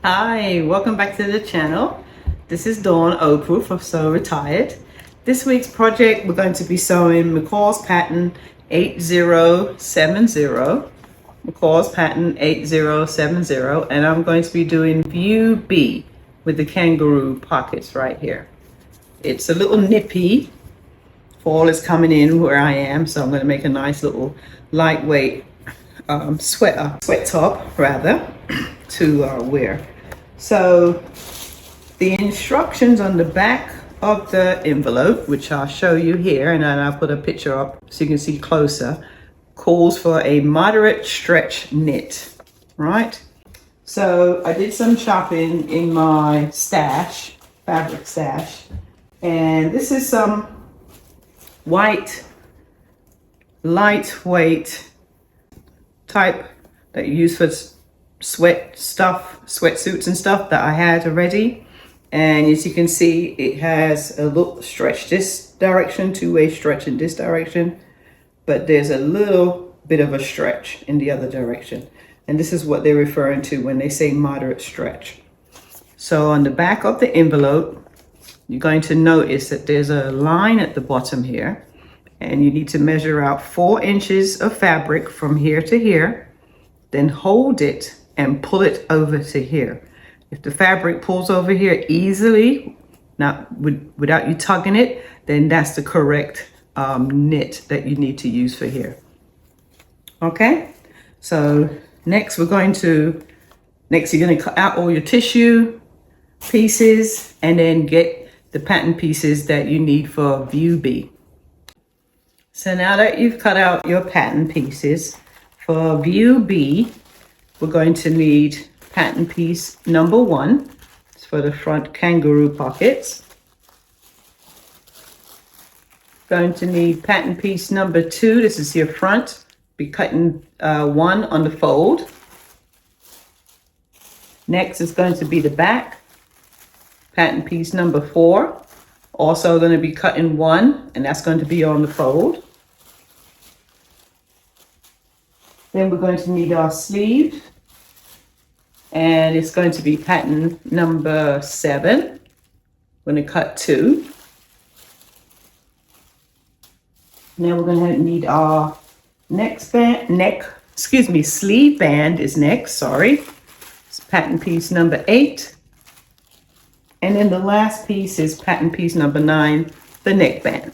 Hi, welcome back to the channel. This is Dawn Oprah of SewRetired. This week's project, we're going to be sewing McCall's pattern 8070. McCall's pattern 8070, and I'm going to be doing view B with the kangaroo pockets right here. It's a little nippy. Fall is coming in where I am, so I'm going to make a nice little lightweight sweat top rather to wear. So the instructions on the back of the envelope, which I'll show you here, and then I'll put a picture up so you can see closer, calls for a moderate stretch knit, right? So I did some shopping in my stash, fabric stash, and this is some white, lightweight type that you use for sweatsuits and stuff that I had already. And as you can see, it has a little stretch this direction, two-way stretch in this direction, but there's a little bit of a stretch in the other direction. And this is what they're referring to when they say moderate stretch. So on the back of the envelope, you're going to notice that there's a line at the bottom here, and you need to measure out 4 inches of fabric from here to here, then hold it and pull it over to here. If the fabric pulls over here easily, without you tugging it, then that's the correct knit that you need to use for here. Okay, so next you're going to cut out all your tissue pieces and then get the pattern pieces that you need for view B. So now that you've cut out your pattern pieces for view B, we're going to need pattern piece number 1. It's for the front kangaroo pockets. Going to need pattern piece number 2. This is your front. Be cutting 1 on the fold. Next is going to be the back. Pattern piece number 4. Also going to be cutting 1, and that's going to be on the fold. Then we're going to need our sleeve, and it's going to be pattern number 7. We're going to cut 2. Now we're going to need our sleeve band is next, sorry. It's pattern piece number 8. And then the last piece is pattern piece number 9, the neckband.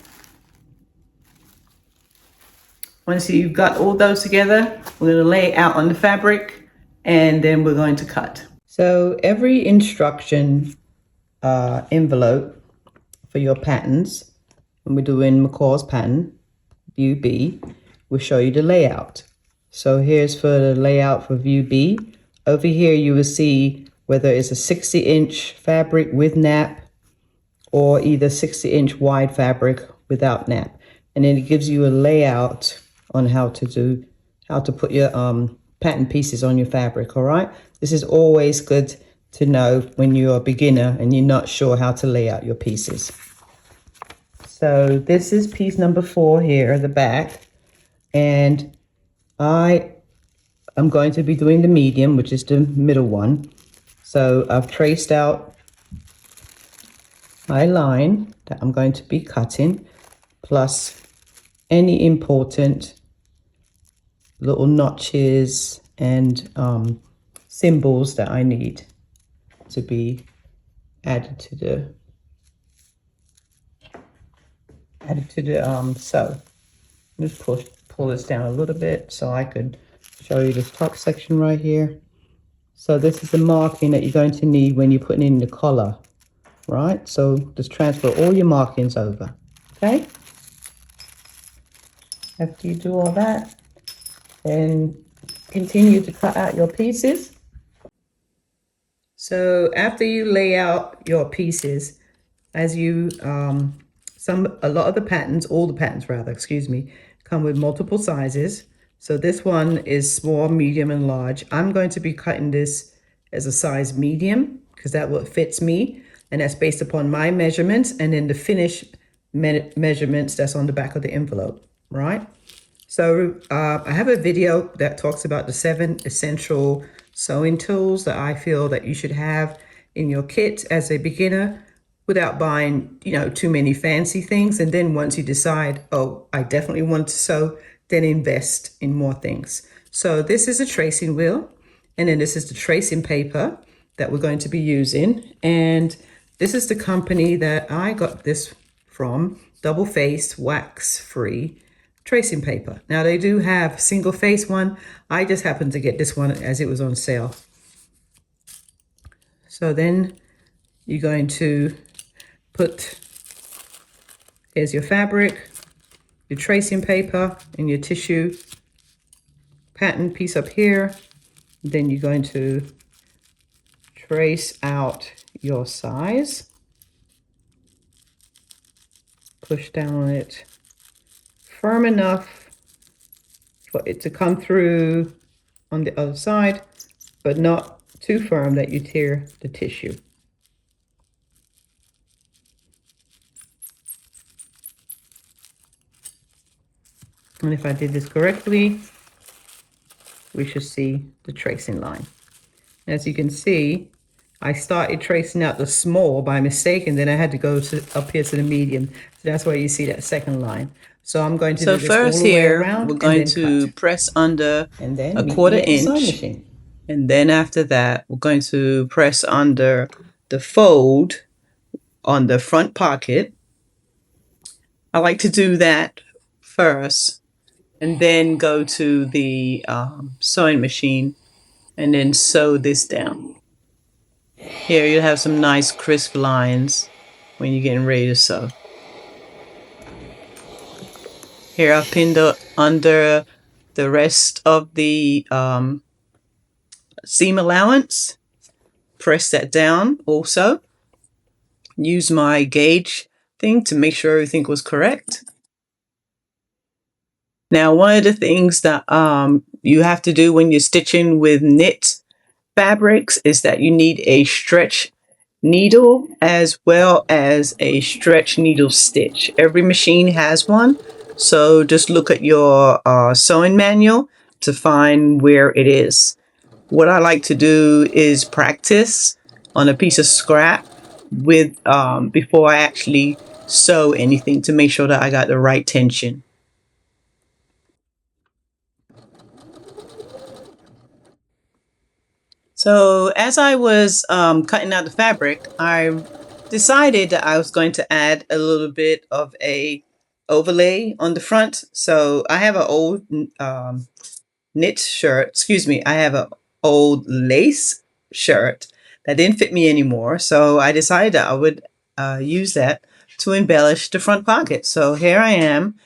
Once you've got all those together, we're going to lay it out on the fabric, and then we're going to cut. So every instruction envelope for your patterns, when we're doing McCall's pattern, view B, we'll show you the layout. So here's for the layout for view B. Over here you will see whether it's a 60-inch fabric with nap or either 60-inch wide fabric without nap. And then it gives you a layout on how to put your pattern pieces on your fabric. All right, this is always good to know when you're a beginner and you're not sure how to lay out your pieces. So this is piece number 4 here, the back, and I am going to be doing the medium, which is the middle one. So I've traced out my line that I'm going to be cutting, plus any important little notches and symbols that I need to be added to the sew. Just pull this down a little bit so I could show you this top section right here. So this is the marking that you're going to need when you're putting in the collar, right? So just transfer all your markings over, okay? After you do all that, then continue to cut out your pieces. So after you lay out your pieces, as you, a lot of the patterns, all the patterns rather, excuse me, come with multiple sizes. So this one is small, medium, and large. I'm going to be cutting this as a size medium because that's what fits me. And that's based upon my measurements and then the finish measurements that's on the back of the envelope, right? So I have a video that talks about the 7 essential sewing tools that I feel that you should have in your kit as a beginner without buying, too many fancy things. And then once you decide, oh, I definitely want to sew, then invest in more things. So this is a tracing wheel, and then this is the tracing paper that we're going to be using. And this is the company that I got this from, double face wax free tracing paper. Now they do have single face one. I just happened to get this one as it was on sale. So then you're going to put, here's your fabric, your tracing paper, and your tissue pattern piece up here. Then you're going to trace out your size. Push down on it firm enough for it to come through on the other side, but not too firm that you tear the tissue. And if I did this correctly, we should see the tracing line. As you can see, I started tracing out the small by mistake, and then I had to go up here to the medium. So that's why you see that second line. So I'm going to do this all the way around. We're going to press under a quarter inch. And then after that, we're going to press under the fold on the front pocket. I like to do that first and then go to the sewing machine and then sew this down. Here you have some nice crisp lines when you're getting ready to sew. Here I've pinned under the rest of the seam allowance. Press that down also. Use my gauge thing to make sure everything was correct. Now, one of the things that you have to do when you're stitching with knit fabrics is that you need a stretch needle as well as a stretch needle stitch. Every machine has one, so just look at your sewing manual to find where it is. What I like to do is practice on a piece of scrap with before I actually sew anything to make sure that I got the right tension. So as I was cutting out the fabric, I decided that I was going to add a little bit of a overlay on the front. So I have an old knit shirt, I have an old lace shirt that didn't fit me anymore. So I decided that I would use that to embellish the front pocket. So here I am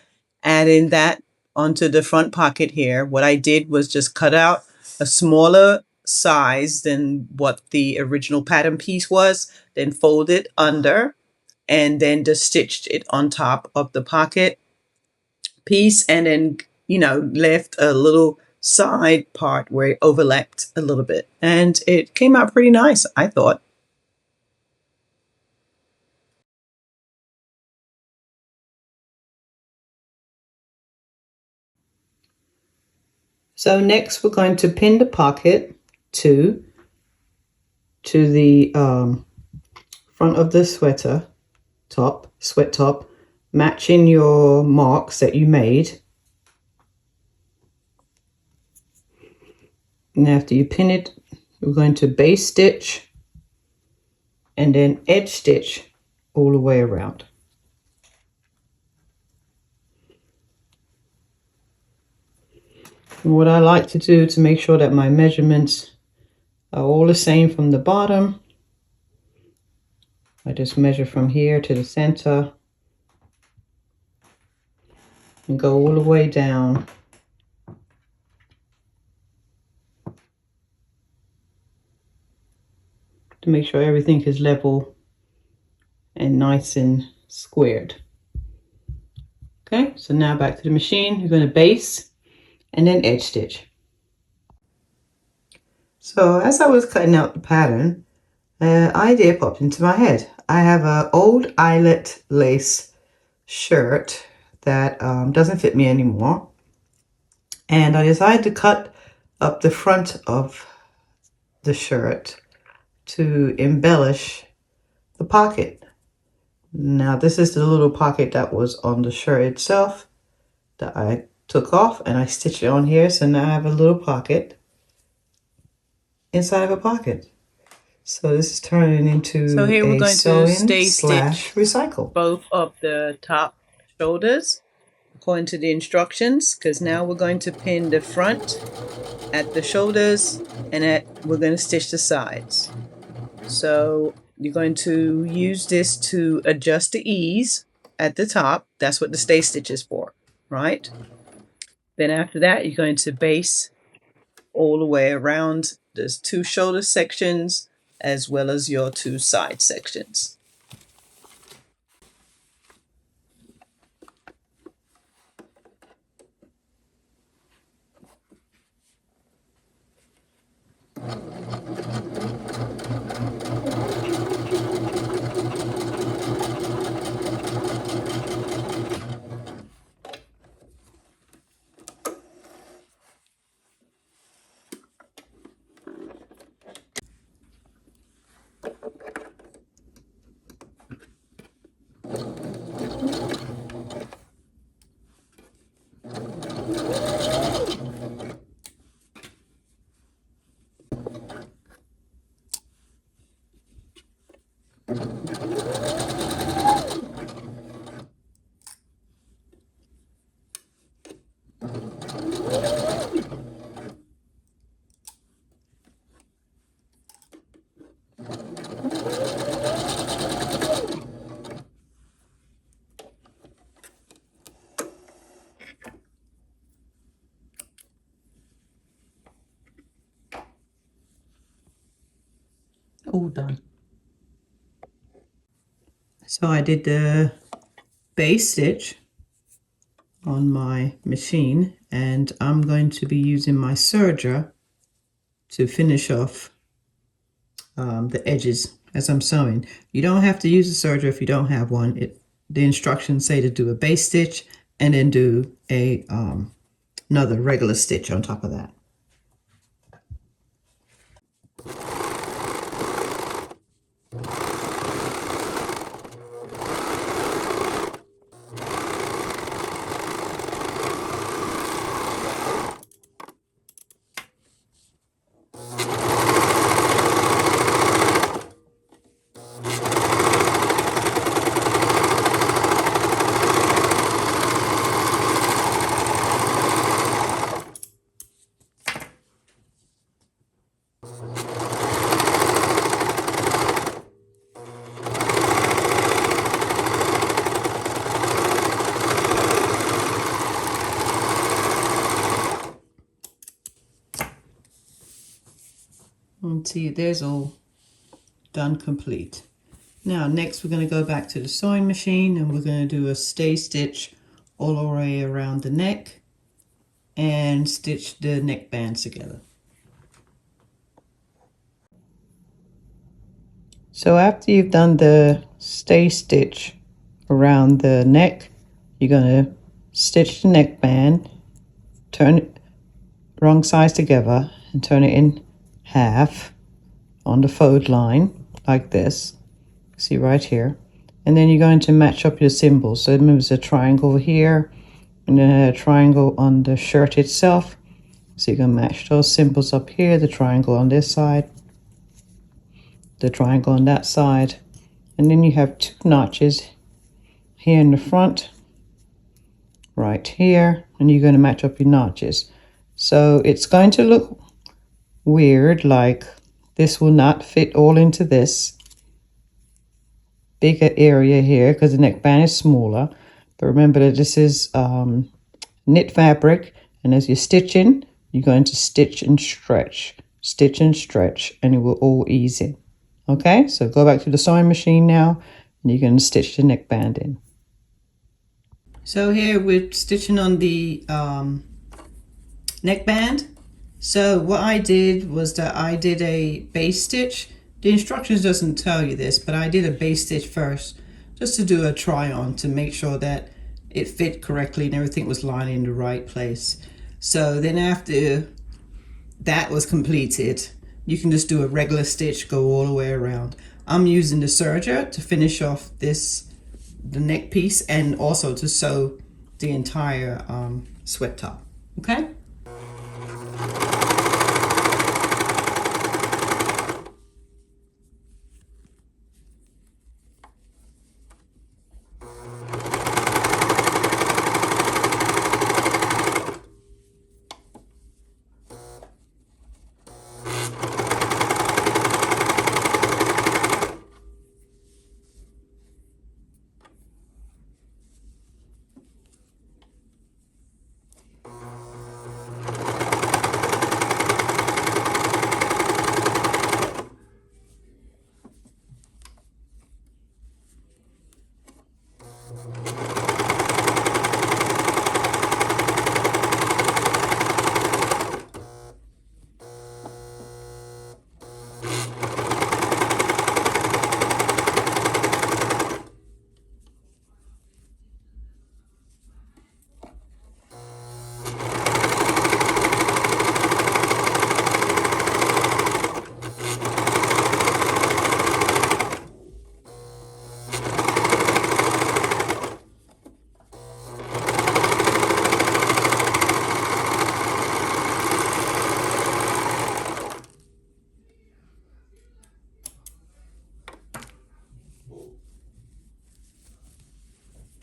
adding that onto the front pocket here. What I did was just cut out a smaller size than what the original pattern piece was, then fold it under, and then just stitched it on top of the pocket piece, and then left a little side part where it overlapped a little bit, and it came out pretty nice, I thought. So next we're going to pin the pocket to the front of the sweat top, matching your marks that you made. And after you pin it, we're going to base stitch and then edge stitch all the way around. And what I like to do to make sure that my measurements are all the same from the bottom, I just measure from here to the center and go all the way down to make sure everything is level and nice and squared. Okay, so now back to the machine. You're going to base and then edge stitch. So as I was cutting out the pattern, an idea popped into my head. I have an old eyelet lace shirt that doesn't fit me anymore. And I decided to cut up the front of the shirt to embellish the pocket. Now this is the little pocket that was on the shirt itself that I took off, and I stitched it on here, so now I have a little pocket inside of a pocket. So this is turning into So here we're a going to sew-in stay slash stitch recycle. both of the top shoulders according to the instructions, because now we're going to pin the front at the shoulders and we're going to stitch the sides. So you're going to use this to adjust the ease at the top. That's what the stay stitch is for, right? Then after that, you're going to base all the way around the two shoulder sections as well as your two side sections. All done. So I did the base stitch on my machine, and I'm going to be using my serger to finish off the edges as I'm sewing. You don't have to use a serger if you don't have one. The instructions say to do a base stitch and then do a another regular stitch on top of that. And see, there's all done complete. Now next we're going to go back to the sewing machine, and we're going to do a stay stitch all the way around the neck and stitch the neck bands together. So after you've done the stay stitch around the neck, you're going to stitch the neck band, turn it wrong sides together and turn it in half on the fold line like this. See right here. And then you're going to match up your symbols. So remember, there's a triangle here and then a triangle on the shirt itself. So you're going to match those symbols up here, the triangle on this side, the triangle on that side. And then you have two notches here in the front, right here, and you're going to match up your notches. So it's going to look weird, like this will not fit all into this bigger area here because the neckband is smaller. But remember that this is knit fabric, and as you're stitching, you're going to stitch and stretch, and it will all ease in. Okay, so go back to the sewing machine now, and you're going to stitch the neckband in. So here we're stitching on the neckband. So what I did was that I did a base stitch. The instructions doesn't tell you this, but I did a base stitch first just to do a try on to make sure that it fit correctly and everything was lying in the right place. So then after that was completed, you can just do a regular stitch, go all the way around. I'm using the serger to finish off the neck piece, and also to sew the entire sweat top. Okay.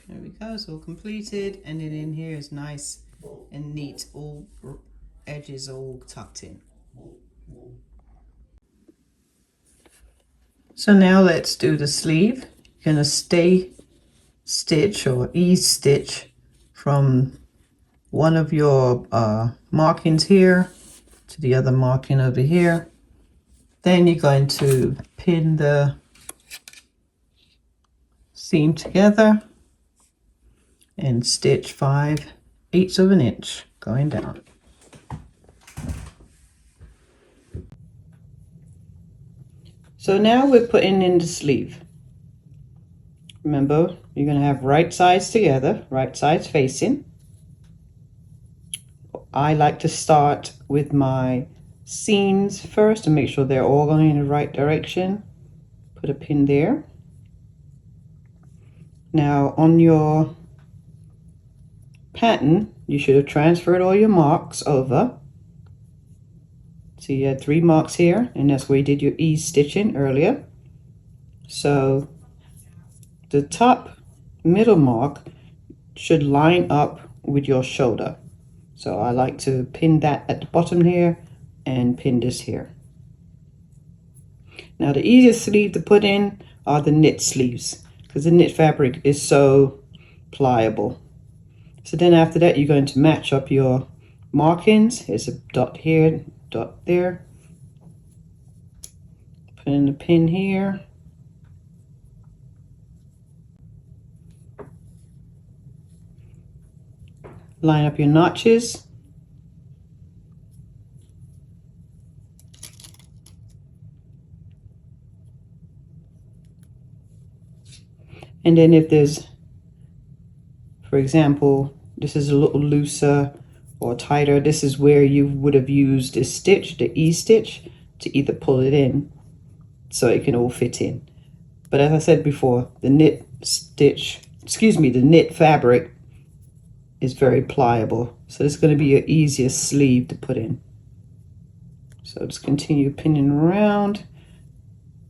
There we go, it's all completed, and then in here is nice and neat, all edges all tucked in. So now let's do the sleeve. You're gonna stay stitch or ease stitch from one of your markings here to the other marking over here. Then you're going to pin the seam together and stitch 5/8 of an inch going down. So now we're putting in the sleeve. Remember, you're going to have right sides together, right sides facing. I like to start with my seams first to make sure they're all going in the right direction. Put a pin there. Now on your pattern, you should have transferred all your marks over. So you had 3 marks here, and that's where you did your ease stitching earlier. So the top middle mark should line up with your shoulder. So I like to pin that at the bottom here and pin this here. Now the easiest sleeve to put in are the knit sleeves, because the knit fabric is so pliable. So then after that, you're going to match up your markings. Here's a dot here, dot there. Put in the pin here. Line up your notches. And then if there's, for example, this is a little looser or tighter, this is where you would have used this stitch, the E stitch, to either pull it in so it can all fit in. But as I said before, the knit fabric is very pliable. So it's going to be your easiest sleeve to put in. So just continue pinning around.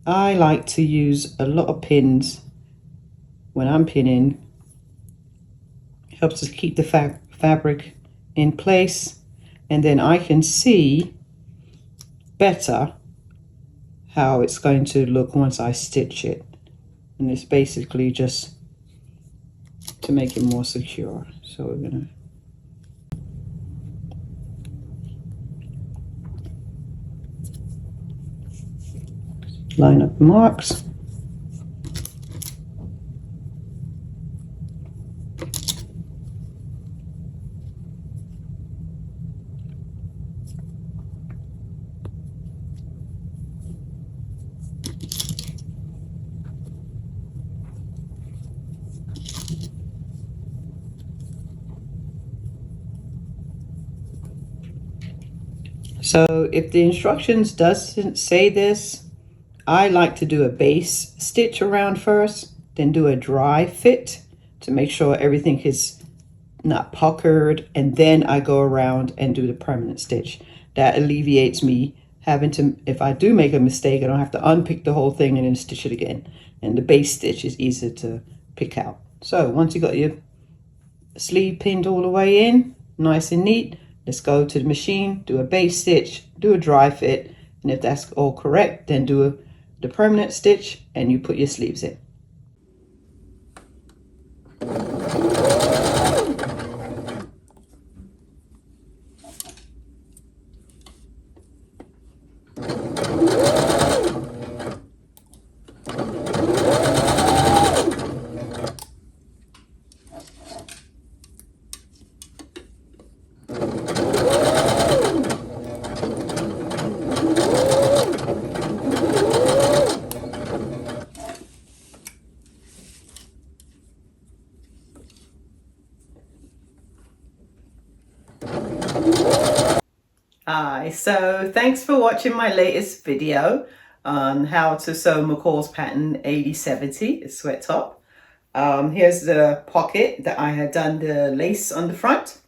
I like to use a lot of pins when I'm pinning. It helps us keep the fabric in place, and then I can see better how it's going to look once I stitch it. And it's basically just to make it more secure. So we're gonna line up the marks. So if the instructions doesn't say this, I like to do a base stitch around first, then do a dry fit to make sure everything is not puckered, and then I go around and do the permanent stitch. That alleviates me having to, if I do make a mistake, I don't have to unpick the whole thing and then stitch it again. And the base stitch is easier to pick out. So once you got your sleeve pinned all the way in, nice and neat, let's go to the machine, do a base stitch, do a dry fit, and if that's all correct, then do the permanent stitch and you put your sleeves in. Hi, so thanks for watching my latest video on how to sew McCall's pattern 8070 sweat top. Here's the pocket that I had done the lace on the front.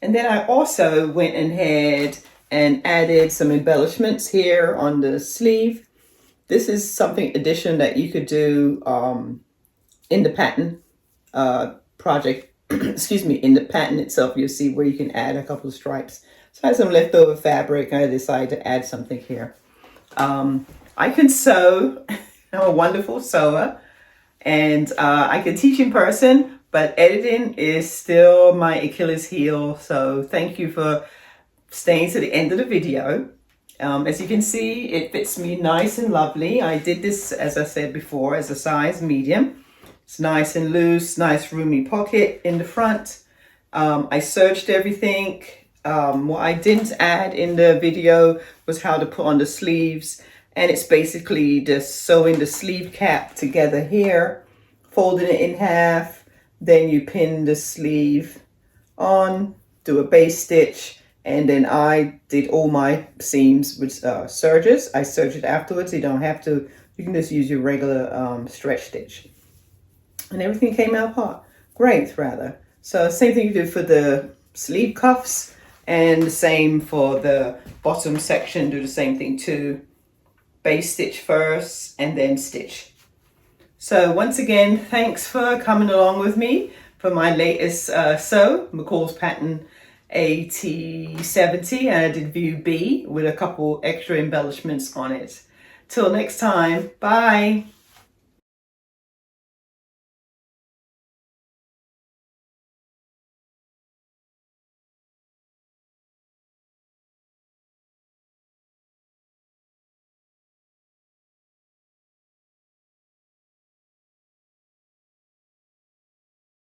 And then I also went ahead and added some embellishments here on the sleeve. This is something addition that you could do in the pattern project, excuse me, in the pattern itself. You'll see where you can add a couple of stripes. So I had some leftover fabric and I decided to add something here. I can sew. I'm a wonderful sewer, and I can teach in person, but editing is still my Achilles heel. So thank you for staying to the end of the video. As you can see, it fits me nice and lovely. I did this, as I said before, as a size medium. It's nice and loose, nice roomy pocket in the front. I serged everything. What I didn't add in the video was how to put on the sleeves, and it's basically just sewing the sleeve cap together here, folding it in half, then you pin the sleeve on, do a base stitch, and then I did all my seams with sergers. I serged it afterwards. You don't have to, you can just use your regular stretch stitch. And everything came out great, rather. So same thing you do for the sleeve cuffs, and the same for the bottom section. Do the same thing too. Base stitch first and then stitch. So once again, thanks for coming along with me for my latest sew, McCall's pattern 8070, and I did view B with a couple extra embellishments on it. Till next time, bye.